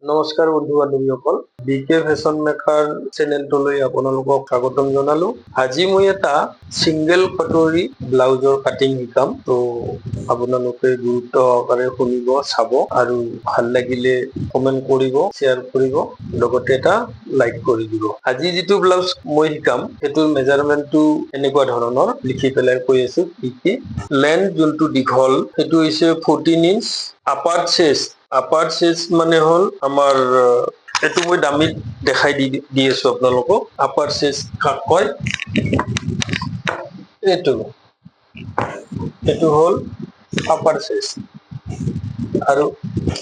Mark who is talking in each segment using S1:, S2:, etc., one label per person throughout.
S1: নমস্কাৰ বন্ধু বান্ধৱীসকল বিকে ফেশ্বন মেকাৰ চেনেলটোলৈ আপোনালোকক স্বাগতম জনালো আজি মই এটা সিঙ্গেল কটৰী ব্লাউজৰ কাটিং শিকাম তো আপোনালোকে গুৰুত্ব সহকাৰে শুনিব চাব আৰু ভাল লাগিলে কমেন্ট কৰিব শেয়াৰ কৰিব লগতে এটা লাইক কৰি দিব আজি যেটো ব্লাউজ মই শিকাম এটোৰ মেজাৰমেন্টটো এনেকুৱা ধৰণৰ লিখি পেলাই কৈ আছো কি লেন্থ যোনটো দীঘল এটো হৈছে 14 ইঞ্চ আপাৰ চেষ্ট মানে হল আমাৰ এটো মই দামি দেখাই দি আছো আপোনালোকক আপাৰ চেষ্ট কাক কয় এটো হল আপাৰ চেষ্ট আৰু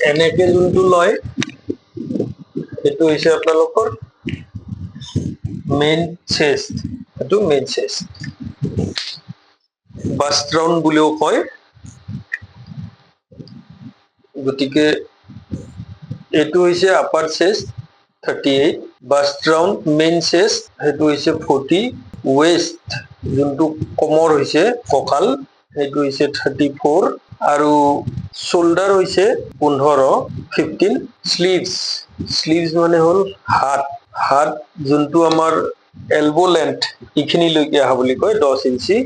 S1: এনেকে যোনটো লয় এটো হৈছে আপোনালোকৰ মেইন চেষ্ট এটো মেইন চেষ্ট বাস্ট ৰাউন্ড বুলিও কয় গতিকে এটো হৈছে আপাৰ চেষ্ট 38 বাস্ট ৰাউন্ড মেইন চেষ্ট এটো হৈছে 40 ওয়েস্ট যোনটো কমৰ হৈছে ককাল এটো হৈছে 34 আৰু শোল্ডাৰ হৈছে 15 স্লিভস মানে হল হাত যোনটো আমাৰ এলবো লেন্থ ইখিনি লৈকে আহা বুলি কয় 10 ইঞ্চি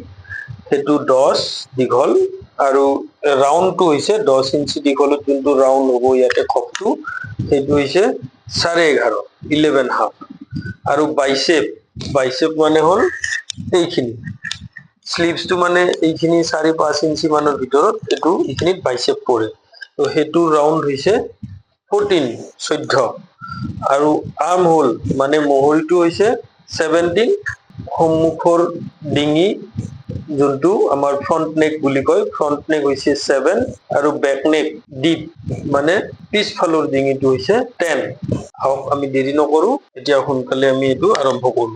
S1: এটো 10 দীঘল আৰু ৰাউন্ডটো হৈছে 10 ইঞ্চি দীঘলত যোনটো ৰাউন্ড হ'ব ইয়াতে খপটো সেইটো হৈছে 11.5 আৰু বাইসেপ মানে হল এইখিনি স্লিভসটো মানে এইখিনি 4-5 ইঞ্চি মানৰ ভিতৰত এটো ইখিনিত বাইসেপ পৰে তো হেতু ৰাউন্ড হৈছে 14 আৰু আৰ্ম হোল মানে মহৰিটো হৈছে 17 সন্মুখৰ ডিঙি যোনটো আমাৰ ফ্ৰন্ট নেক বুলি কয় ফ্ৰন্ট নেক হৈছে 7 আৰু ব্যাক নেক ডিপ মানে পিছফালৰ ডিঙিটো হৈছে 10 হাওক আমি দেৰি নকৰো এতিয়া সোনকালে আমি এটো আৰম্ভ কৰো